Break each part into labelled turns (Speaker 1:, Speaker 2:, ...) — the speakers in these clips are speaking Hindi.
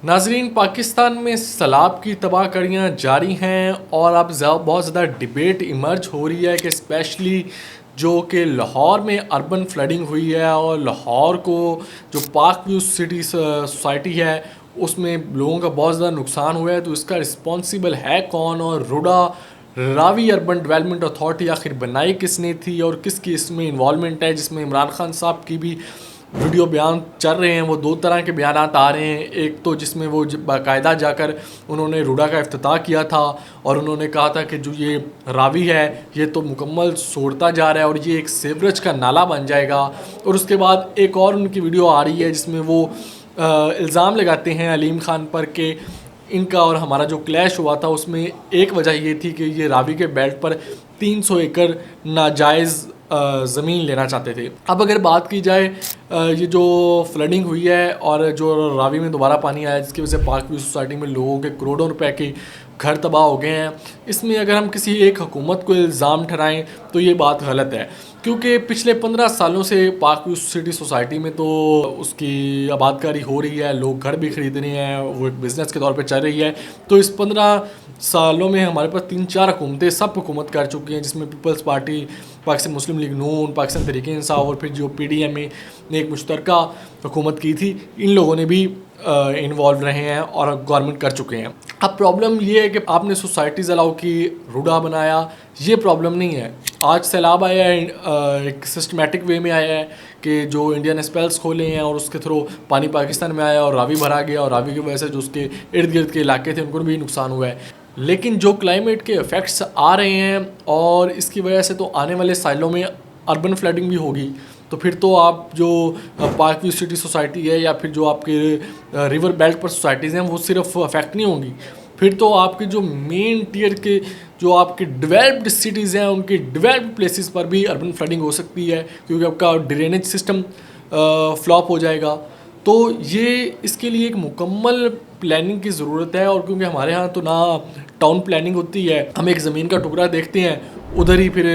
Speaker 1: नाजरीन, पाकिस्तान में सैलाब की तबाहकारियाँ जारी हैं और अब बहुत ज़्यादा डिबेट इमर्ज हो रही है कि स्पेशली जो कि लाहौर में अर्बन फ्लडिंग हुई है और लाहौर को जो पाक व्यू सिटी सोसाइटी है उसमें लोगों का बहुत ज़्यादा नुकसान हुआ है, तो इसका रिस्पॉन्सिबल है कौन और रावी अर्बन डेवलपमेंट अथॉरिटी आखिर बनाई किसने थी और किसकी इसमें इन्वॉल्वमेंट है, जिसमें इमरान खान साहब की भी वीडियो बयान चल रहे हैं। वो दो तरह के बयान आ रहे हैं, एक तो जिसमें वो बाकायदा जाकर उन्होंने रूडा का इफ्तिताह किया था और उन्होंने कहा था कि जो ये रावी है ये तो मुकम्मल सोड़ता जा रहा है और ये एक सेवरेज का नाला बन जाएगा। और उसके बाद एक और उनकी वीडियो आ रही है जिसमें वो इल्ज़ाम लगाते हैं अलीम खान पर कि इनका और हमारा जो क्लैश हुआ था उसमें एक वजह ये थी कि ये रावी के बेल्ट पर 300 एकड़ नाजायज़ ज़मीन लेना चाहते थे। अब अगर बात की जाए ये जो फ्लडिंग हुई है और जो रावी में दोबारा पानी आया जिसकी वजह से पाक व्यू सोसाइटी में लोगों के करोड़ों रुपए के घर तबाह हो गए हैं, इसमें अगर हम किसी एक हुकूमत को इल्ज़ाम ठहराएं तो ये बात गलत है, क्योंकि पिछले 15 सालों से पाक व्यू सिटी सोसाइटी में तो उसकी आबादकारी हो रही है, लोग घर भी खरीद रहे हैं, वो एक बिज़नेस के तौर पे चल रही है। तो इस 15 सालों में हमारे पास 3-4 हुकूमतें सब हुकूमत कर चुकी हैं, जिसमें पीपल्स पार्टी, पाकिस्तान मुस्लिम लीग नून, पाकिस्तान तहरीक इंसाफ और फिर जो PDM ने एक मुश्तरका हुकूमत की थी, इन लोगों ने भी इन्वॉल्व रहे हैं और गवर्नमेंट कर चुके हैं। अब प्रॉब्लम ये है कि आपने सोसाइटीज़ अलाउ की, रूडा बनाया, ये प्रॉब्लम नहीं है। आज सैलाब आया है, एक सिस्टमेटिक वे में आया है कि जो इंडियन स्पेल्स खोले हैं और उसके थ्रू पानी पाकिस्तान में आया और रावी भरा गया और रावी की वजह से जो उसके इर्द गिर्द के इलाके थे उनको भी नुकसान हुआ है। लेकिन जो क्लाइमेट के इफ़ेक्ट्स आ रहे हैं और इसकी वजह से तो आने वाले सालों में अर्बन फ्लडिंग भी होगी, तो फिर तो आप जो पार्क व्यू सिटी सोसाइटी है या फिर जो आपके रिवर बेल्ट पर सोसाइटीज़ हैं वो सिर्फ अफेक्ट नहीं होंगी, फिर तो आपके जो मेन टियर के जो आपके डेवलप्ड सिटीज़ हैं उनके डेवलप्ड प्लेसेस पर भी अर्बन फ्लडिंग हो सकती है, क्योंकि आपका ड्रेनेज सिस्टम फ्लॉप हो जाएगा। तो ये इसके लिए एक मुकम्मल प्लानिंग की ज़रूरत है। और क्योंकि हमारे यहाँ तो ना टाउन प्लानिंग होती है, हम एक ज़मीन का टुकड़ा देखते हैं उधर ही फिर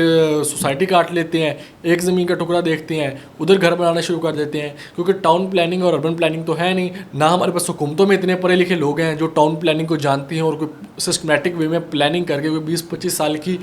Speaker 1: सोसाइटी काट लेते हैं, एक ज़मीन का टुकड़ा देखते हैं उधर घर बनाना शुरू कर देते हैं, क्योंकि टाउन प्लानिंग और अर्बन प्लानिंग तो है नहीं ना। हमारे पास हुकूमतों में इतने पढ़े लिखे लोग हैं जो टाउन प्लानिंग को जानती हैं और कोई सिस्टमेटिक वे में प्लानिंग करके कोई 20-25 साल की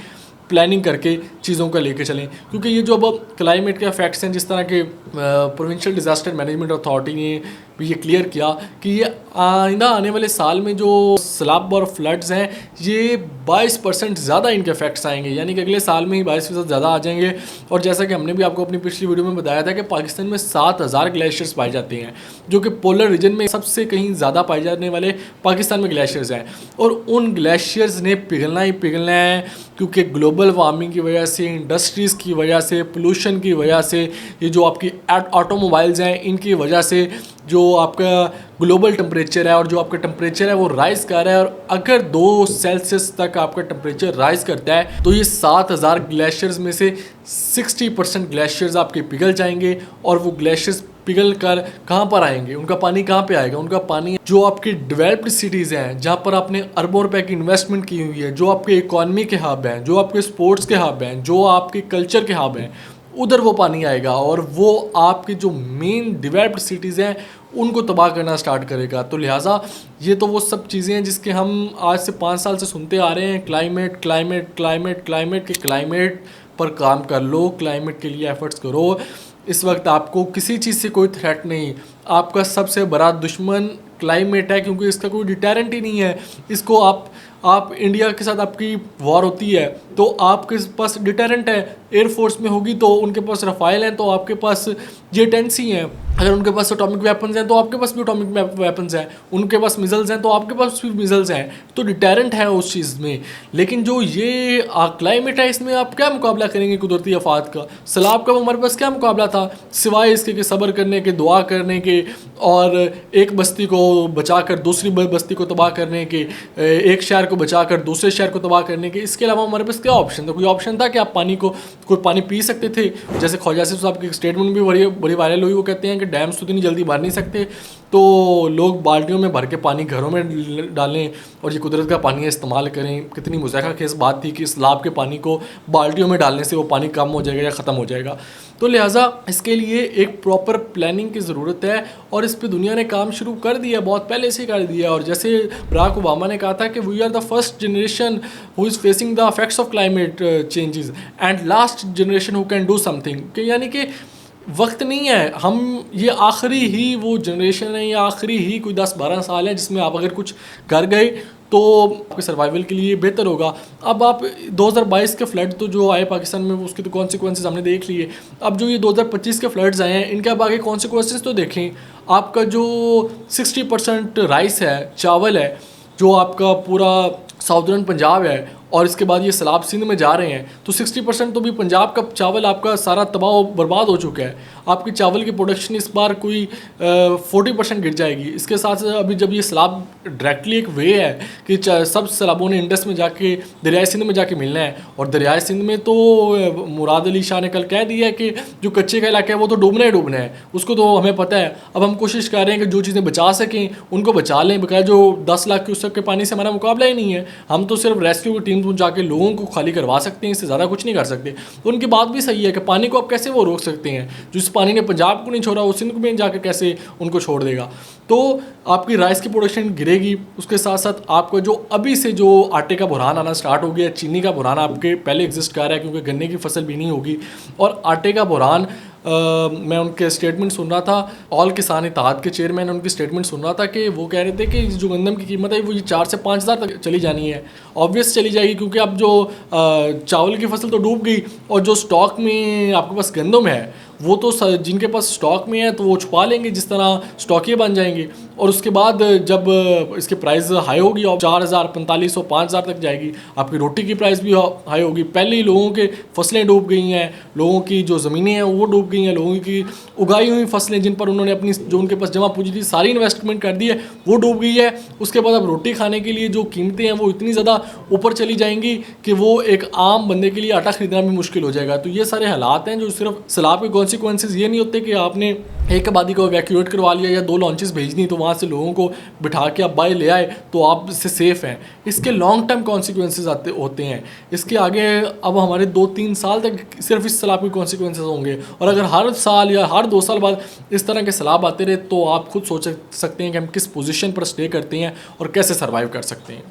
Speaker 1: प्लानिंग करके चीज़ों को लेके चलें। क्योंकि ये जो अब क्लाइमेट के इफेक्ट्स हैं, जिस तरह के प्रोविंशियल डिज़ास्टर मैनेजमेंट अथॉरिटी ने भी ये क्लियर किया कि ये आइंदा आने वाले साल में जो सैलाब और फ्लड्स हैं ये 22% ज़्यादा इनके इफेक्ट्स आएंगे, यानी कि अगले साल में ही 22% ज़्यादा आ जाएंगे। और जैसा कि हमने भी आपको अपनी पिछली वीडियो में बताया था कि पाकिस्तान में 7000 ग्लेशियर्स पाए जाते हैं, जो कि पोलर रीजन में सबसे कहीं ज़्यादा पाए जाने वाले पाकिस्तान में ग्लेशियर्स हैं। और उन ग्लेशियर्स ने पिघलना ही पिघलना है, क्योंकि ग्लोबल वार्मिंग की वजह से, इंडस्ट्रीज़ की वजह से, पोल्यूशन की वजह से, ये जो आपकी ऑटोमोबाइल्स हैं इनकी वजह से जो आपका ग्लोबल टेम्परेचर है और जो आपका टेम्परेचर है वो राइज़ कर रहा है। और अगर 2 सेल्सियस तक आपका टेम्परेचर राइज़ करता है तो ये 7000 ग्लेशियर्स में से 60% ग्लेशियर्स आपके पिघल जाएंगे। और वो ग्लेशियर्स पिघल कर कहाँ पर आएंगे, उनका पानी कहाँ पे आएगा? उनका पानी जो आपकी डेवलप्ड सिटीज़ हैं जहाँ पर आपने अरबों रुपए की इन्वेस्टमेंट की हुई है, जो आपके इकॉनमी के हब हैं, जो आपके स्पोर्ट्स के हब हैं, जो आपके कल्चर के हब हैं, उधर वो पानी आएगा और वो आपकी जो मेन डेवलप्ड सिटीज़ हैं उनको तबाह करना स्टार्ट करेगा। तो लिहाजा ये तो वो सब चीज़ें हैं जिसके हम आज से 5 साल से सुनते आ रहे हैं, क्लाइमेट क्लाइमेट क्लाइमेट क्लाइमेट के क्लाइमेट पर काम कर लो, क्लाइमेट के लिए एफर्ट्स करो। इस वक्त आपको किसी चीज़ से कोई थ्रेट नहीं, आपका सबसे बड़ा दुश्मन क्लाइमेट है, क्योंकि इसका कोई डिटेरेंट ही नहीं है। इसको आप इंडिया के साथ आपकी वॉर होती है तो आपके पास डिटेरेंट है, एयरफोर्स में होगी तो उनके पास रफ़ाइल हैं, तो आपके पास J-10C हैं। अगर उनके पास एटॉमिक वेपन्स हैं तो आपके पास भी एटॉमिक वेपन्स हैं, उनके पास मिज़ल्स हैं तो आपके पास भी मिज़ल्स हैं, तो डिटेरेंट है उस चीज़ में। लेकिन जो ये क्लाइमेट है इसमें आप क्या मुकाबला करेंगे कुदरती आफात का? सैलाब का हमारे पास क्या मुकाबला था सिवाय इसके कि सब्र करने के, दुआ करने के और एक बस्ती को बचाकर दूसरी बस्ती को तबाह करने के, एक शहर को बचाकर दूसरे शहर को तबाह करने के। इसके अलावा हमारे पास क्या ऑप्शन था? कोई ऑप्शन था कि आप कोई पानी पी सकते थे? जैसे ख्वाजा आसिफ साहब की स्टेटमेंट भी बड़ी वायरल हुई, वो कहते हैं कि डैम्स तो इतनी जल्दी भर नहीं सकते, तो लोग बाल्टियों में भर के पानी घरों में डालें और ये कुदरत का पानी इस्तेमाल करें। कितनी मुज़ाहिरा बात थी कि इस सैलाब के पानी को बाल्टियों में डालने से वो पानी कम हो जाएगा या ख़त्म हो जाएगा। तो लिहाजा इसके लिए एक प्रॉपर प्लानिंग की ज़रूरत है और इस पे दुनिया ने काम शुरू कर दिया, बहुत पहले से कर दिया। और जैसे बराक ओबामा ने कहा था कि we are the first generation who is facing the effects of climate changes and last generation who can do something, कि यानी कि वक्त नहीं है, हम ये आखिरी ही वो जनरेशन है या आखिरी ही कोई 10-12 साल है जिसमें आप अगर कुछ कर गए तो आपके सर्वाइवल के लिए बेहतर होगा। अब आप 2022 के फ्लड तो जो आए पाकिस्तान में उसके तो कॉन्सिक्वेंसेस हमने देख लिए। अब जो ये 2025 के फ्लड्स आए हैं इनके अब आगे कॉन्सिक्वेंसेस तो देखें। आपका जो 60% राइस है, चावल है, जो आपका पूरा साउदर्न पंजाब है और इसके बाद ये सैलाब सिंध में जा रहे हैं, तो 60% तो भी पंजाब का चावल आपका सारा तबाह बर्बाद हो चुका है। आपकी चावल की प्रोडक्शन इस बार कोई 40% गिर जाएगी। इसके साथ साथ अभी जब ये सैलाब डायरेक्टली एक वे है कि सब सैलाबों ने इंडस में जाके दरियाए सिंध में जाके मिलना है, और दरियाए सिंध में तो मुराद अली शाह ने कल कह दिया है कि जो कच्चे का इलाका है वो तो डूबना ही डूबना है, उसको तो हमें पता है। अब हम कोशिश कर रहे हैं कि जो चीज़ें बचा सकें उनको बचा लें, बकाया जो 10 लाख क्यूसेक के पानी से हमारा मुकाबला ही नहीं है। हम तो सिर्फ रेस्क्यू की टीम जाके लोगों को खाली करवा सकते हैं, इससे ज़्यादा कुछ नहीं कर सकते। तो उनकी बात भी सही है कि पानी को आप कैसे वो रोक सकते हैं, जिस पानी ने पंजाब को नहीं छोड़ा वो सिंध में जाकर कैसे उनको छोड़ देगा। तो आपकी राइस की प्रोडक्शन गिरेगी, उसके साथ साथ आपको जो अभी से जो आटे का बुरहान आना स्टार्ट हो गया, चीनी का बुरहान आपके पहले एग्जिस्ट कर रहा है क्योंकि गन्ने की फसल भी नहीं होगी, और आटे का बुरहान मैं उनके स्टेटमेंट सुन रहा था, ऑल किसान इत्तेहाद के चेयरमैन, उनकी स्टेटमेंट सुन रहा था कि वो कह रहे थे कि जो गंदम की कीमत है वो ये 4 से 5 हज़ार तक चली जानी है। ऑब्वियस चली जाएगी क्योंकि अब जो चावल की फसल तो डूब गई, और जो स्टॉक में आपके पास गंदम है वो तो जिनके पास स्टॉक में है तो वो छुपा लेंगे, जिस तरह स्टॉकिए बन जाएंगे, और उसके बाद जब इसकी प्राइस हाई होगी और 4,000, 4500, 5,000 तक जाएगी, आपकी रोटी की प्राइस भी हाई होगी। पहले ही लोगों के फसलें डूब गई हैं, लोगों की जो ज़मीनें हैं वो डूब गई हैं, लोगों की उगाई हुई फसलें जिन पर उन्होंने अपनी जो उनके पास जमा पूंजी थी सारी इन्वेस्टमेंट कर दी है वो डूब गई है। उसके बाद अब रोटी खाने के लिए जो कीमतें हैं वो इतनी ज़्यादा ऊपर चली जाएंगी कि वो एक आम बंदे के लिए आटा खरीदना भी मुश्किल हो जाएगा। तो ये सारे हालात हैं जो सिर्फ सैलाब के कॉन्सिक्वेंसेस ये नहीं होते कि आपने एक आबादी को इवैक्यूएट करवा लिया या 2 लॉन्चेस भेज दी तो वहाँ से लोगों को बिठा के आप बाहर ले आए तो आप इससे सेफ़ हैं। इसके लॉन्ग टर्म कॉन्सिक्वेंसेस होते हैं। इसके आगे अब हमारे 2-3 साल तक सिर्फ इस सैलाब के कॉन्सिक्वेंसेस होंगे, और अगर हर साल या हर 2 साल बाद इस तरह के सैलाब आते रहे तो आप खुद सोच सकते हैं कि हम किस पोजीशन पर स्टे करते हैं और कैसे सर्वाइव कर सकते हैं।